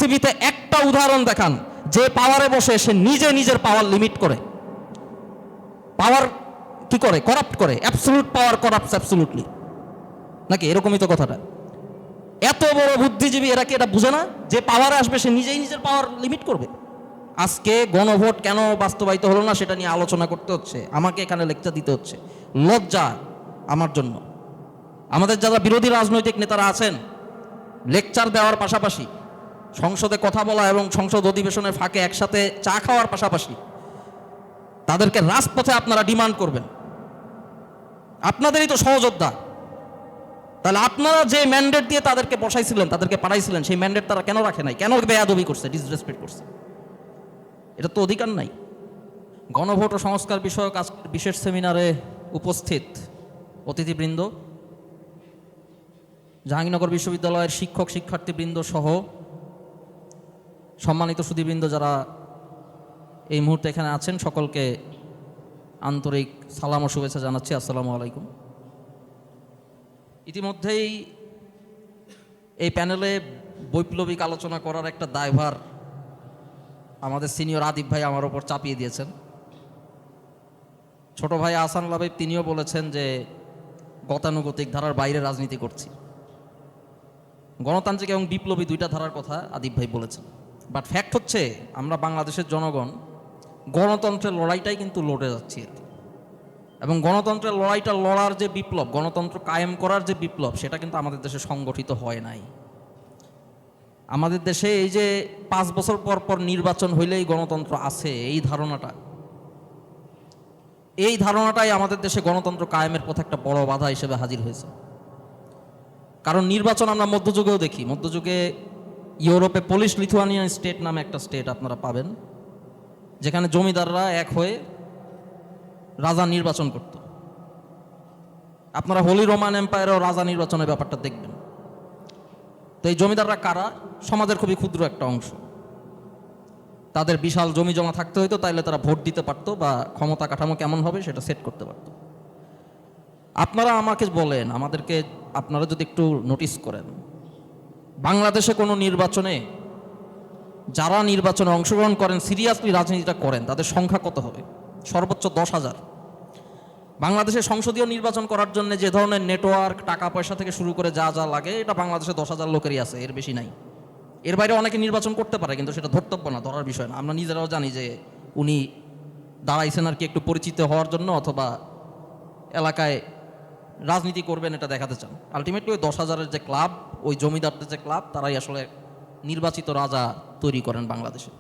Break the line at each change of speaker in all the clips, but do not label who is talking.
পৃথিবীতে একটা উদাহরণ দেখান যে পাওয়ারে বসে সে নিজে নিজের পাওয়ার লিমিট করে, পাওয়ার কি করে, করাপ্ট করে। অ্যাবসলিউট পাওয়ার করাপ্টস অ্যাবসলিউটলি, নাকি এরকমই তো কথাটা। এত বড় বুদ্ধিজীবী এরা কি এটা বুঝে না যে পাওয়ারে আসবে সে নিজেই নিজের পাওয়ার লিমিট করবে? আজকে গণভোট কেন বাস্তবায়িত হলো না সেটা নিয়ে আলোচনা করতে হচ্ছে, আমাকে এখানে লেকচার দিতে হচ্ছে। লজ্জা আমার জন্য। আমাদের যারা বিরোধী রাজনৈতিক নেতারা আছেন, লেকচার দেওয়ার পাশাপাশি সংসদে কথা বলা এবং সংসদ অধিবেশনের ফাঁকে একসাথে চা খাওয়ার পাশাপাশি তাদেরকে রাজপথে আপনারা ডিমান্ড করবেন। আপনাদেরই তো সহযোদ্ধা, তাহলে আপনারা যে ম্যান্ডেট দিয়ে তাদেরকে বসাইছিলেন, তাদেরকে পাঠাইছিলেন, সেই ম্যান্ডেট তারা কেন রাখে নাই? কেন বেয়াদবি করছে, ডিসরেসপেক্ট করছে? এটা তো অধিকার নাই। গণভোট ও সংস্কার বিষয়ক আজকের বিশেষ সেমিনারে উপস্থিত অতিথিবৃন্দ, জাহাঙ্গীরনগর বিশ্ববিদ্যালয়ের শিক্ষক শিক্ষার্থীবৃন্দ সহ সম্মানিত সুধীবৃন্দ যারা এই মুহূর্তে এখানে আছেন, সকলকে আন্তরিক সালাম ও শুভেচ্ছা জানাচ্ছি। আসসালামু আলাইকুম। ইতিমধ্যেই এই প্যানেলে বৈপ্লবিক আলোচনা করার একটা দায়ভার আমাদের সিনিয়র আদিব ভাই আমার ওপর চাপিয়ে দিয়েছেন। ছোট ভাই আহসান লাবিব তিনিও বলেছেন যে গতানুগতিক ধারার বাইরে রাজনীতি করছি। গণতান্ত্রিক এবং বিপ্লবী দুইটা ধারার কথা আদিব ভাই বলেছেন। বাট ফ্যাক্ট হচ্ছে আমরা বাংলাদেশের জনগণ গণতন্ত্রের লড়াইটাই কিন্তু লড়ে যাচ্ছি আর কি। এবং গণতন্ত্রের লড়াইটা লড়ার যে বিপ্লব, গণতন্ত্র কায়েম করার যে বিপ্লব, সেটা কিন্তু আমাদের দেশে সংগঠিত হয় নাই। আমাদের দেশে এই যে 5 বছর পর পর নির্বাচন হইলেই গণতন্ত্র আছে, এই ধারণাটাই আমাদের দেশে গণতন্ত্র কায়েমের পথে একটা বড় বাধা হিসেবে হাজির হয়েছে। কারণ নির্বাচন আমরা মধ্যযুগেও দেখি। মধ্যযুগে ইউরোপে পোলিশ লিথুয়ানিয়ান স্টেট নামে একটা স্টেট আপনারা পাবেন, যেখানে জমিদাররা এক হয়ে রাজা নির্বাচন করত। আপনারা হোলি রোমান এম্পায়ারেও রাজা নির্বাচনের ব্যাপারটা দেখবেন। তো এই জমিদাররা কারা? সমাজের খুবই ক্ষুদ্র একটা অংশ। তাদের বিশাল জমি জমা থাকতে হইতো, তাইলে তারা ভোট দিতে পারতো বা ক্ষমতা কাঠামো কেমন হবে সেটা সেট করতে পারতো। আপনারা আমাকে বলেন, আমাদেরকে আপনারা যদি একটু নোটিস করেন, বাংলাদেশে কোনো নির্বাচনে যারা নির্বাচনে অংশগ্রহণ করেন, সিরিয়াসলি রাজনীতিটা করেন, তাদের সংখ্যা কত হবে? সর্বোচ্চ 10,000। বাংলাদেশে সংসদীয় নির্বাচন করার জন্য যে ধরনের নেটওয়ার্ক, টাকা পয়সা থেকে শুরু করে যা যা লাগে, এটা বাংলাদেশে 10,000 লোকেরই আছে, এর বেশি নাই। এর বাইরে অনেকে নির্বাচন করতে পারে, কিন্তু সেটা ধর্তব্য না, ধরার বিষয় না। আমরা নিজেরাও জানি যে উনি দাঁড়াইছেন আর কি একটু পরিচিত হওয়ার জন্য, অথবা এলাকায় রাজনীতি করবেন এটা দেখাতে চান। আলটিমেটলি ওই 10,000-এর যে ক্লাব, ওই জমিদারদের যে ক্লাব, তারাই আসলে নির্বাচিত রাজা তৈরি করেন বাংলাদেশে।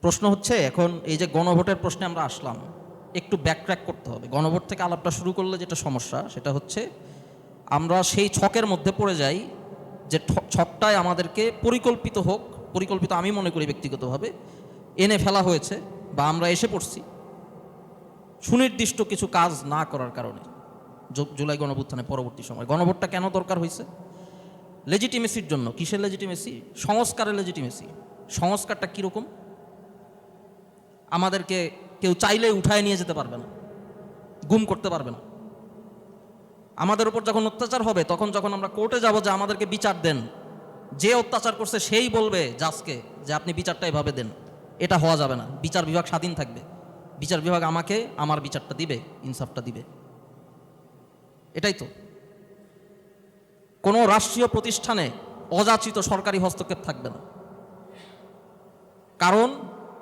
প্রশ্ন হচ্ছে এখন এই যে গণভোটের প্রশ্নে আমরা আসলাম, একটু ব্যাকট্র্যাক করতে হবে। গণভোট থেকে আলাপটা শুরু করলে যেটা সমস্যা, সেটা হচ্ছে আমরা সেই ছকের মধ্যে পড়ে যাই যে ছকটায় আমাদেরকে পরিকল্পিত আমি মনে করি ব্যক্তিগতভাবে এনে ফেলা হয়েছে, বা আমরা এসে পড়ছি সুনির্দিষ্ট কিছু কাজ না করার কারণে। জুলাই গণঅভ্যুত্থানের পরবর্তী সময় গণভোটটা কেন দরকার হয়েছে? লেজিটিমেসির জন্য। কিসের লেজিটিমেসি? সংস্কারের লেজিটিমেসি। সংস্কারটা কীরকম? আমাদেরকে কেউ চাইলেই উঠায় নিয়ে যেতে পারবে না, গুম করতে পারবে না। আমাদের উপর যখন অত্যাচার হবে, তখন যখন আমরা কোর্টে যাব যে আমাদেরকে বিচার দেন, যে অত্যাচার করছে সেই বলবে জাজকে যে আপনি বিচারটা এভাবে দেন। এটা হওয়া যাবে না। বিচার বিভাগ স্বাধীন থাকবে। বিচার বিভাগ আমাকে আমার বিচারটা দিবে, ইনসাফটা দিবে। এটাই তো। কোনো রাষ্ট্রীয় প্রতিষ্ঠানে অযাচিত সরকারি হস্তক্ষেপ থাকবে না, কারণ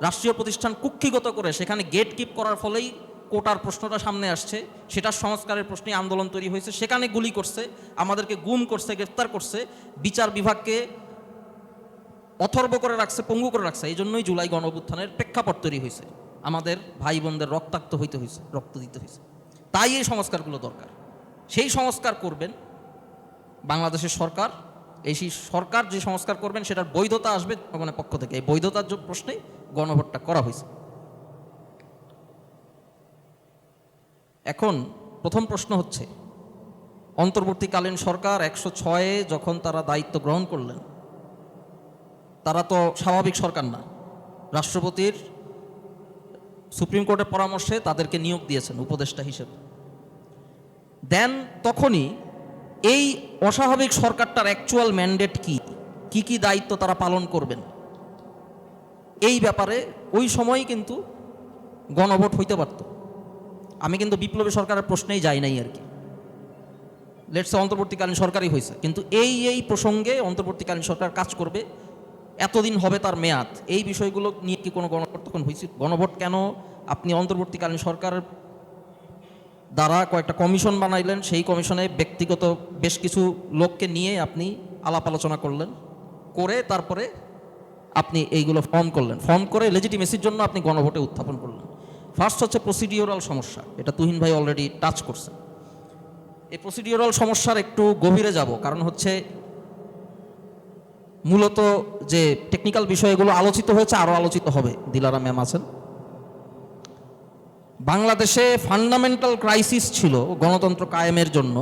রাষ্ট্রীয় প্রতিষ্ঠান কুক্ষিগত করে সেখানে গেট কিপ করার ফলেই কোটার প্রশ্নটা সামনে আসছে। সেটার সংস্কারের প্রশ্নে আন্দোলন তৈরি হয়েছে, সেখানে গুলি করছে, আমাদেরকে গুম করছে, গ্রেফতার করছে, বিচার বিভাগকে অথর্ব করে রাখছে, পঙ্গু করে রাখছে। এই জন্যই জুলাই গণঅভ্যুত্থানের প্রেক্ষাপট তৈরি হয়েছে, আমাদের ভাই বোনদের রক্তাক্ত হইতে হয়েছে, রক্ত দিতে হয়েছে। তাই এই সংস্কারগুলো দরকার। সেই সংস্কার করবেন বাংলাদেশের সরকার। এই সরকার যে সংস্কার করবেন সেটার বৈধতা আসবে জনগণের পক্ষ থেকে। এই বৈধতার প্রশ্নে গণভোটটা করা হয়েছে। এখন প্রথম প্রশ্ন হচ্ছে, অন্তর্বর্তীকালীন সরকার 106-এ যখন তারা দায়িত্ব গ্রহণ করলেন, তারা তো স্বাভাবিক সরকার না। রাষ্ট্রপতির সুপ্রিম কোর্টের পরামর্শে তাদেরকে নিয়োগ দিয়েছেন উপদেষ্টা হিসেবে। দেন তখনই এই অস্বাভাবিক সরকারটার অ্যাকচুয়াল ম্যান্ডেট কি, কি কি দায়িত্ব তারা পালন করবেন, এই ব্যাপারে ওই সময়ই কিন্তু গণভোট হইতে পারত। আমি কিন্তু বিপ্লবী সরকারের প্রশ্নেই যাই নাই আর কি, লেটসে অন্তর্বর্তীকালীন সরকারই হয়েছে, কিন্তু এই প্রসঙ্গে অন্তর্বর্তীকালীন সরকার কাজ করবে, এতদিন হবে তার মেয়াদ, এই বিষয়গুলো নিয়ে কি কোনো গণভোট তখন হয়েছিল? গণভোট কেন? আপনি অন্তর্বর্তীকালীন সরকারের দ্বারা কয়েকটা কমিশন বানাইলেন, সেই কমিশনে ব্যক্তিগত বেশ কিছু লোককে নিয়ে আপনি আলাপ আলোচনা করলেন, করে তারপরে আপনি এইগুলো ফর্ম করলেন, ফর্ম করে লেজিটিমেসির জন্য আপনি গণভোটে উত্থাপন করলেন। ফার্স্ট হচ্ছে প্রসিডিওরাল সমস্যা, এটা তুহিন ভাই অলরেডি টাচ করছে। এই প্রসিডিওরাল সমস্যার একটু গভীরে যাব, কারণ হচ্ছে মূলত যে টেকনিক্যাল বিষয়গুলো আলোচিত হয়েছে, আরও আলোচিত হবে, দিলারা ম্যাম আছেন। বাংলাদেশে ফান্ডামেন্টাল ক্রাইসিস ছিল গণতন্ত্র কায়েমের জন্য,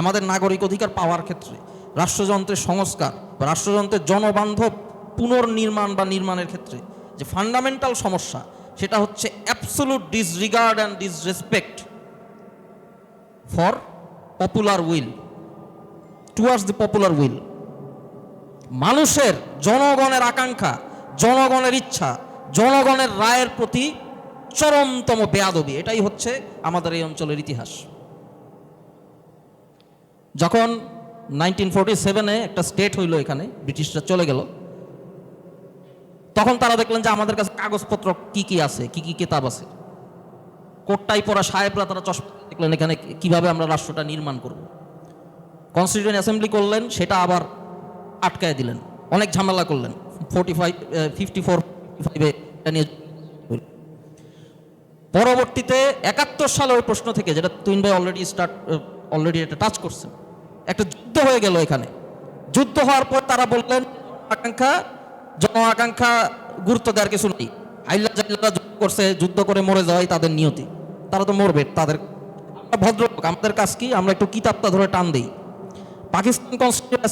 আমাদের নাগরিক অধিকার পাওয়ার ক্ষেত্রে, রাষ্ট্রযন্ত্রের সংস্কার বা রাষ্ট্রযন্ত্রের জনবান্ধব পুনর্নির্মাণ বা নির্মাণের ক্ষেত্রে যে ফান্ডামেন্টাল সমস্যা, সেটা হচ্ছে absolute disregard and disrespect for popular will, towards the popular will. মানুষের, জনগণের আকাঙ্ক্ষা, জনগণের ইচ্ছা, জনগণের রায়ের প্রতি চরমতম বেয়াদবি, এটাই হচ্ছে আমাদের এই অঞ্চলের ইতিহাস। যখন 1947-এ একটা স্টেট হইল, এখানে ব্রিটিশরা চলে গেল, তখন তারা দেখলেন যে আমাদের কাছে কাগজপত্র কি কি আছে, কি কি কিতাব আছে। কোটটাই পড়া সাহেবরা তারা চশমা দেখলেন এখানে কিভাবে আমরা রাষ্ট্রটা নির্মাণ করব। কনস্টিটিউয়েন্ট অ্যাসেম্বলি করলেন, সেটা আবার আটকায় দিলেন, অনেক ঝামেলা করলেন। 54-55-এ এটা নিয়ে পরবর্তীতে 71 সালে ওই প্রশ্ন থেকে, যেটা তুহিন ভাই অলরেডি এটা টাচ করছেন, একটা যুদ্ধ হয়ে গেল এখানে। যুদ্ধ হওয়ার পর তারা বললেন জন আকাঙ্ক্ষা গুরুত্ব দেওয়ার কিছু নেই, হাইল্লা জাইল্লারা যুদ্ধ করছে, যুদ্ধ করে মরে যাওয়াই তাদের নিয়তি, তারা তো মরবে, তাদের ভদ্রলোক, আমাদের কাজ কি, আমরা একটু কিতাবটা ধরে টান দেই। পাকিস্তান কনস্টিটিউয়েন্ট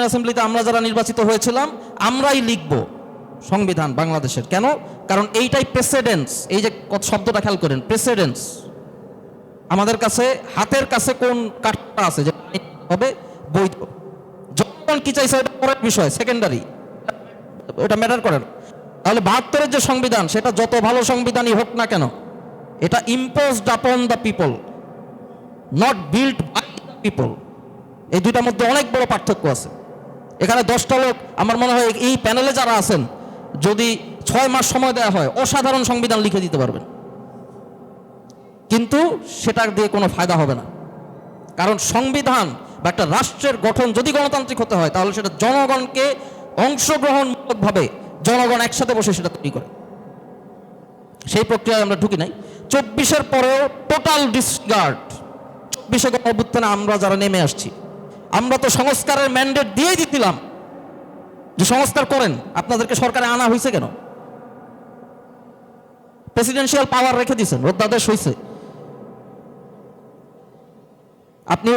অ্যাসেম্বলিতে আমরা যারা নির্বাচিত হয়েছিলাম, আমরাই লিখব সংবিধান বাংলাদেশের। কেন? কারণ এইটাই প্রেসিডেন্স, এই যে শব্দটা খেয়াল করেন, প্রেসিডেন্স। আমাদের কাছে হাতের কাছে কোন কার্ডটা আছে যে হবে বৈধ, জনগণ কি চাইছে এটা পরের বিষয়, সেকেন্ডারি, এটা ম্যাটার করে না। তাহলে 72-এর যে সংবিধান, সেটা যত ভালো সংবিধানই হোক না কেন, এটা imposed upon the people, not built by the people. এই দুইটার মধ্যে অনেক বড় পার্থক্য আছে। এখানে 10টা লোক, আমার মনে হয় এই প্যানেলে যারা আছেন, যদি 6 মাস সময় দেওয়া হয়, অসাধারণ সংবিধান লিখে দিতে পারবেন, কিন্তু সেটা দিয়ে কোনো ফায়দা হবে না। কারণ সংবিধান বা একটা রাষ্ট্রের গঠন যদি গণতান্ত্রিক হতে হয়, তাহলে সেটা জনগণকে অংশগ্রহণমূলকভাবে জনগণ একসাথে বসে সেটা তৈরি করে। সেই প্রক্রিয়ায় আমরা ঢুকি নাই। 24-এর পরেও টোটাল ডিসরিগার্ড। 24-এ গণঅভ্যুত্থানে আমরা যারা নেমে আসছি, আমরা তো সংস্কারের ম্যান্ডেট দিয়েই দিছিলাম যে সংস্কার করেন, আপনাদেরকে সরকারে আনা হয়েছে কেন? প্রেসিডেন্সিয়াল পাওয়ার রেখে দিয়েছেন, রদ্দাদেশ হয়েছে। আপনি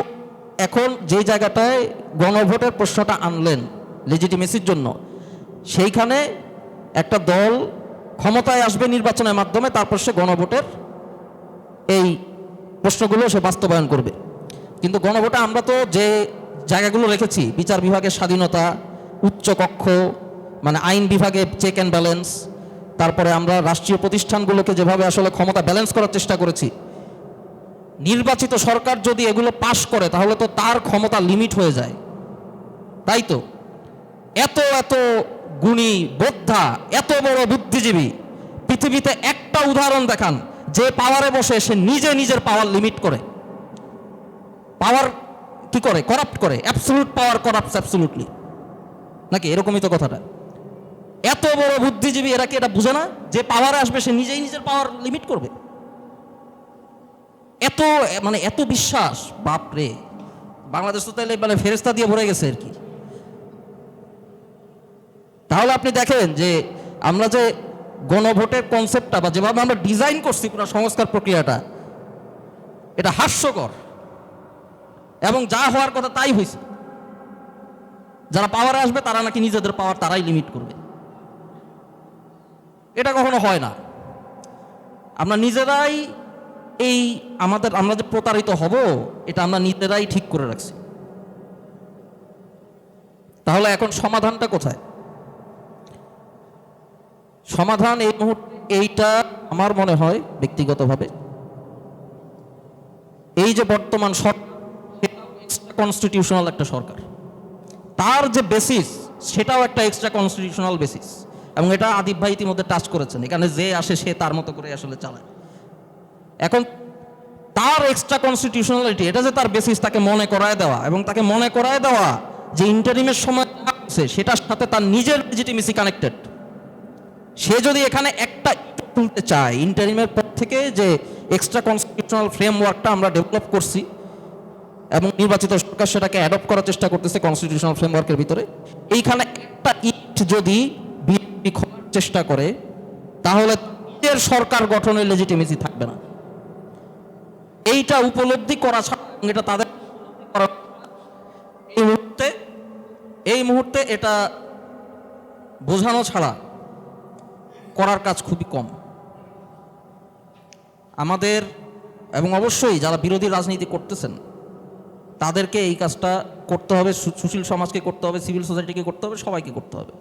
এখন যে জায়গাটায় গণভোটের প্রশ্নটা আনলেন লেজিটিমেসির জন্য, সেইখানে একটা দল ক্ষমতায় আসবে নির্বাচনের মাধ্যমে, তারপর সে গণভোটের এই প্রশ্নগুলো সে বাস্তবায়ন করবে। কিন্তু গণভোটে আমরা তো যে জায়গাগুলো রেখেছি, বিচার বিভাগের স্বাধীনতা, উচ্চ কক্ষ মানে আইন বিভাগে চেক অ্যান্ড ব্যালেন্স, তারপরে আমরা রাষ্ট্রীয় প্রতিষ্ঠানগুলোকে যেভাবে আসলে ক্ষমতা ব্যালেন্স করার চেষ্টা করেছি, নির্বাচিত সরকার যদি এগুলো পাশ করে তাহলে তো তার ক্ষমতা লিমিট হয়ে যায়। তাই তো এত এত গুণী বোদ্ধা, এত বড় বুদ্ধিজীবী, পৃথিবীতে একটা উদাহরণ দেখান যে পাওয়ারে বসে সে নিজে নিজের পাওয়ার লিমিট করে, পাওয়ার কি করে, করাপ্ট করে। অ্যাবসলিউট পাওয়ার করাপ্টস অ্যাবসলিউটলি, নাকি এরকমই তো কথাটা। এত বড় বুদ্ধিজীবী, এরা কি এটা বুঝে না যে পাওয়ারে আসবে সে নিজেই নিজের পাওয়ার লিমিট করবে? এত মানে এত বিশ্বাস, বাপরে! বাংলাদেশ তো তাইলে মানে ফেরেস্তা দিয়ে ভরে গেছে আর কি। তাহলে আপনি দেখেন যে আমরা যে গণভোটের কনসেপ্টটা বা যেভাবে আমরা ডিজাইন করছি পুরো সংস্কার প্রক্রিয়াটা, এটা হাস্যকর, এবং যা হওয়ার কথা তাই হয়েছে। যারা পাওয়ারে আসবে তারা নাকি নিজেদের পাওয়ার তারাই লিমিট করবে। এটা কখনো হয় না। আমরা নিজেরাই এই আমরা যে প্রতারিত হব এটা আমরা নিজেরাই ঠিক করে রাখছি। তাহলে এখন সমাধানটা কোথায়? সমাধান এই মুহূর্তে এইটা আমার মনে হয় ব্যক্তিগতভাবে, এই যে বর্তমান সরকার কনস্টিটিউশনাল একটা সরকার, তার যে বেসিস সেটাও একটা এক্সট্রা কনস্টিটিউশনাল বেসিস, এবং এটা আদিব ভাই ইতিমধ্যে টাচ করেছেন। এখানে যে আসে সে তার মতো করে আসলে চালায়। এখন তার এক্সট্রা কনস্টিটিউশনালিটি, এটা যে তার বেসিস, তাকে মনে করায় দেওয়া, এবং তাকে মনে করায় দেওয়া যে ইন্টারিমের সময় আছে সেটার সাথে তার নিজের লেজিটিমেসি কানেক্টেড। সে যদি এখানে একটা তুলতে চায় ইন্টারিমের পর থেকে, যে এক্সট্রা কনস্টিটিউশনাল ফ্রেমওয়ার্কটা আমরা ডেভেলপ করছি এবং নির্বাচিত সরকার সেটাকে অ্যাডপ্ট করার চেষ্টা করতেছে কনস্টিটিউশনাল ফ্রেমওয়ার্কের ভিতরে, এইখানে একটা ইট যদি বিএনপি খোলার চেষ্টা করে তাহলে নিজের সরকার গঠনের লেজিটিমেসি থাকবে না। এইটা উপলব্ধি করা ছাড়া, এটা তাদের এই মুহূর্তে এটা বোঝানো ছাড়া করার কাজ খুবই কম আমাদের। এবং অবশ্যই যারা বিরোধী রাজনীতি করতেছেন তাদেরকে এই কাজটা করতে হবে, সুশীল সমাজকে করতে হবে, সিভিল সোসাইটিকে করতে হবে, সবাইকে করতে হবে।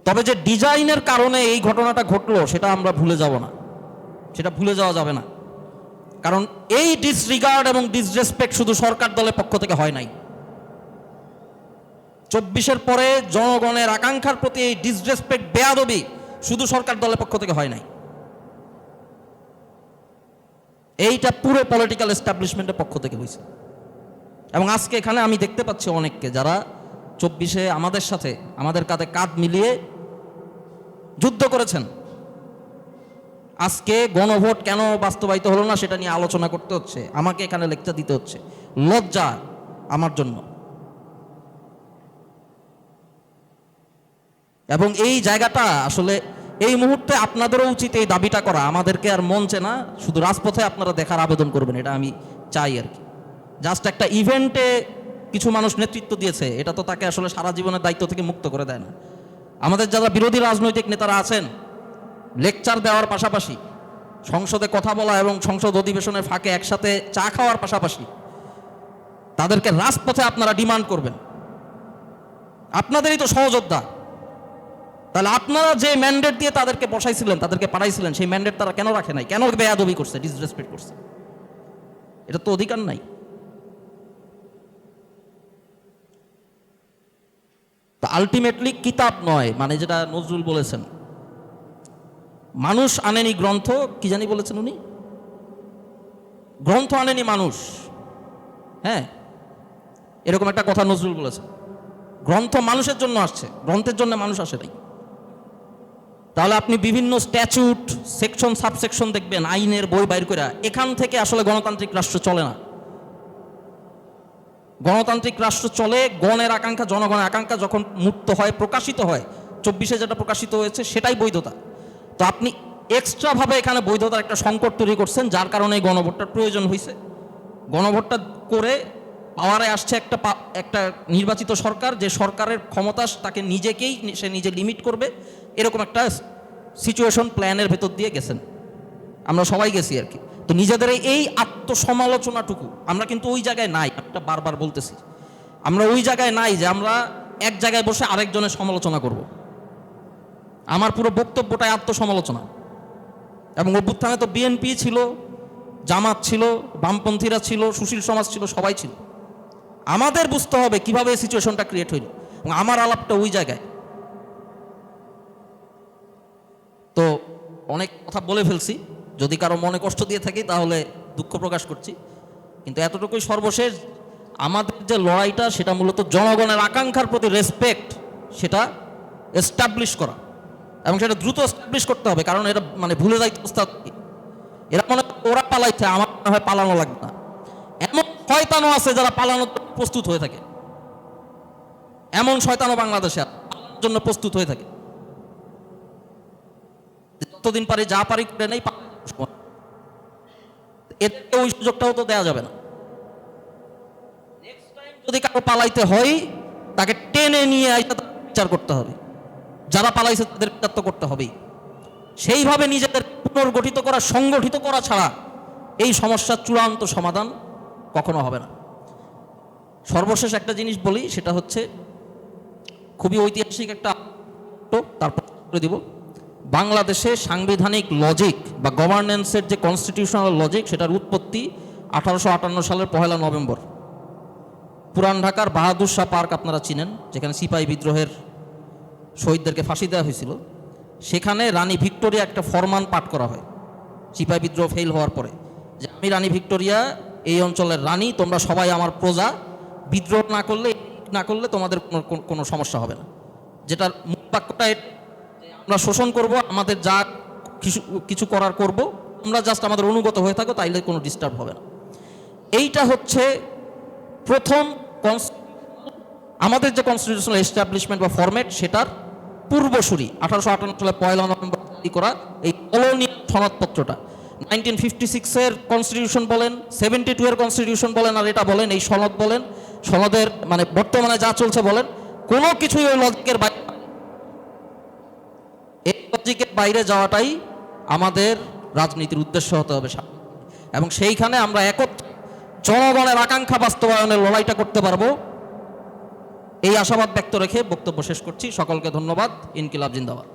তবে যে ডিজাইনের কারণে এই ঘটনাটা ঘটলো সেটা আমরা ভুলে যাব না, সেটা ভুলে যাওয়া যাবে না। কারণ এই ডিসরিগার্ড এবং ডিসরেসপেক্ট শুধু সরকার দলের পক্ষ থেকে হয় নাই। 24-এর পরে জনগণের আকাঙ্ক্ষার প্রতি এই ডিসরেসপেক্ট, বেয়াদবি শুধু সরকার দলের পক্ষ থেকে হয় নাই, এইটা পুরো পলিটিক্যাল এস্টাবলিশমেন্টের পক্ষ থেকে হয়েছে। এবং আজকে এখানে আমি দেখতে পাচ্ছি অনেককে যারা 24-এ আমাদের সাথে, আমাদের কাঁধে কাঁধ মিলিয়ে যুদ্ধ করেছেন। আজকে গণভোট কেন বাস্তবায়িত হলো না সেটা নিয়ে আলোচনা করতে হচ্ছে, আমাকে এখানে লেকচার দিতে হচ্ছে। লজ্জা আমার জন্য। এবং এই জায়গাটা আসলে এই মুহূর্তে আপনাদেরও উচিত এই দাবিটা করা। আমাদেরকে আর মঞ্চে না, শুধু রাজপথে আপনারা দেখার আবেদন করবেন, এটা আমি চাই আর কি। জাস্ট একটা ইভেন্টে কিছু মানুষ নেতৃত্ব দিয়েছে, এটা তো তাকে আসলে সারা জীবনের দায়িত্ব থেকে মুক্ত করে দেয় না। আমাদের যারা বিরোধী রাজনৈতিক নেতারা আছেন, লেকচার দেওয়ার পাশাপাশি, সংসদে কথা বলা এবং সংসদ অধিবেশনের ফাঁকে একসাথে চা খাওয়ার পাশাপাশি তাদেরকে রাজপথে আপনারা ডিমান্ড করবেন। আপনাদেরই তো সহযোদ্ধা, তাহলে আপনারা যে ম্যান্ডেট দিয়ে তাদেরকে বসাইছিলেন, তাদেরকে পাঠাইছিলেন, সেই ম্যান্ডেট তারা কেন রাখে নাই? কেন বেয়াদবি করছে, ডিসরেসপেক্ট করছে? এটা তো অধিকার নাই। তা আলটিমেটলি কিতাব নয়, মানে যেটা নজরুল বলেছেন, মানুষ আনেনি গ্রন্থ, কি জানি বলেছেন উনি, গ্রন্থ আনেনি মানুষ। হ্যাঁ, এরকম একটা কথা নজরুল বলেছেন। গ্রন্থ মানুষের জন্য আসছে, গ্রন্থের জন্য মানুষ আসে নাই। তাহলে আপনি বিভিন্ন স্ট্যাচুট, সেকশন, সাবসেকশন দেখবেন, আইনের বই বাইর করে, এখান থেকে আসলে গণতান্ত্রিক রাষ্ট্র চলে না। গণতান্ত্রিক রাষ্ট্র চলে গণের আকাঙ্ক্ষা, জনগণের আকাঙ্ক্ষা যখন মুক্ত হয়, প্রকাশিত হয়। 24-এ যেটা প্রকাশিত হয়েছে সেটাই বৈধতা। তো আপনি এক্সট্রাভাবে এখানে বৈধতার একটা সংকট তৈরি করছেন, যার কারণে এই গণভোটটার প্রয়োজন হয়েছে। গণভোটটা করে পাওয়ারে আসছে একটা নির্বাচিত সরকার, যে সরকারের ক্ষমতা তাকে নিজেকেই সে নিজে লিমিট করবে, এরকম একটা সিচুয়েশন প্ল্যানের ভেতর দিয়ে গেছেন। আমরা সবাই গেছি আর কি। তো নিজেদের এই আত্মসমালোচনাটুকু আমরা কিন্তু ওই জায়গায় নাই। একটা বারবার বলতেছি, আমরা ওই জায়গায় নাই যে আমরা এক জায়গায় বসে আরেকজনের সমালোচনা করব। আমার পুরো বক্তব্যটাই আত্মসমালোচনা। এবং অভ্যুত্থানে তো বিএনপি ছিল, জামাত ছিল, বামপন্থীরা ছিল, সুশীল সমাজ ছিল, সবাই ছিল। আমাদের বুঝতে হবে কিভাবে এই সিচুয়েশনটা ক্রিয়েট হইল, এবং আমার আলাপটা ওই জায়গায়। তো অনেক কথা বলে ফেলছি, যদি কারো মনে কষ্ট দিয়ে থাকি তাহলে দুঃখ প্রকাশ করছি। কিন্তু এতটুকুই সর্বশেষ, আমাদের যে লড়াইটা সেটা মূলত জনগণের আকাঙ্ক্ষার প্রতি রেসপেক্ট, সেটা এস্টাবলিশ করা, এবং সেটা দ্রুত এস্টাবলিশ করতে হবে। কারণ এটা মানে ভুলে যাইতে প্রস্তাব, এরা মনে ওরা পালাইছে, আমার মনে হয় পালানো লাগবে না। এমন শয়তানও আছে যারা পালানোর প্রস্তুত হয়ে থাকে, এমন শয়তানও বাংলাদেশে পালানোর জন্য প্রস্তুত হয়ে থাকে। যতদিন পারি যা পারি করে নেই, এদেরকে ওই সুযোগটাও তো দেওয়া যাবে না। নেক্সট টাইম যদি কারো পালাইতে হয়, তাকে টেনে নিয়ে বিচার করতে হবে। যারা পালাইছে তাদের বিচার তো করতে হবেই। সেইভাবে নিজেদের পুনর্গঠিত করা, সংগঠিত করা ছাড়া এই সমস্যার চূড়ান্ত সমাধান কখনো হবে না। সর্বশেষ একটা জিনিস বলি, সেটা হচ্ছে খুবই ঐতিহাসিক একটা, তারপর করে দিব। বাংলাদেশে সাংবিধানিক লজিক বা গভর্নেন্সের যে কনস্টিটিউশনাল লজিক, সেটার উৎপত্তি 1858 সালের 1 নভেম্বর। পুরান ঢাকার বাহাদুর শাহ পার্ক আপনারা চিনেন, যেখানে সিপাহী বিদ্রোহের শহীদদেরকে ফাঁসি দেওয়া হয়েছিল। সেখানে রানী ভিক্টোরিয়া একটা ফরমান পাঠ করা হয় সিপাহী বিদ্রোহ ফেল হওয়ার পরে, যে আমি রানী ভিক্টোরিয়া এই অঞ্চলের রানী, তোমরা সবাই আমার প্রজা, বিদ্রোহ না করলে তোমাদের কোনো সমস্যা হবে না। যেটার মূল বাক্যটা আমরা শোষণ করব, আমাদের যা কিছু করার করব, তোমরা জাস্ট আমাদের অনুগত হয়ে থাকো, তাইলে কোনো ডিস্টার্ব হবে না। এইটা হচ্ছে প্রথম আমাদের যে কনস্টিটিউশনাল এস্টাবলিশমেন্ট বা ফরম্যাট, সেটার পূর্বসূরি 1858 সালে 1 নভেম্বর জারি করা এই কলোনিয়াল সনদপত্রটা। 1956-এর কনস্টিটিউশন বলেন, 72-এর কনস্টিটিউশন বলেন, আর এটা বলেন, এই সনদ বলেন, সনদের মানে বর্তমানে যা চলছে বলেন, কোনো কিছুই ওই লজিকের বাইরে, এই লজিকের বাইরে যাওয়াটাই আমাদের রাজনীতির উদ্দেশ্য হতে হবে। এবং সেইখানে আমরা একত্রে জনগণের আকাঙ্ক্ষা বাস্তবায়নের লড়াইটা করতে পারবো, এই আশাবাদ ব্যক্ত রেখে বক্তব্য শেষ করছি। সকলকে ধন্যবাদ। ইনকিলাব জিন্দাবাদ।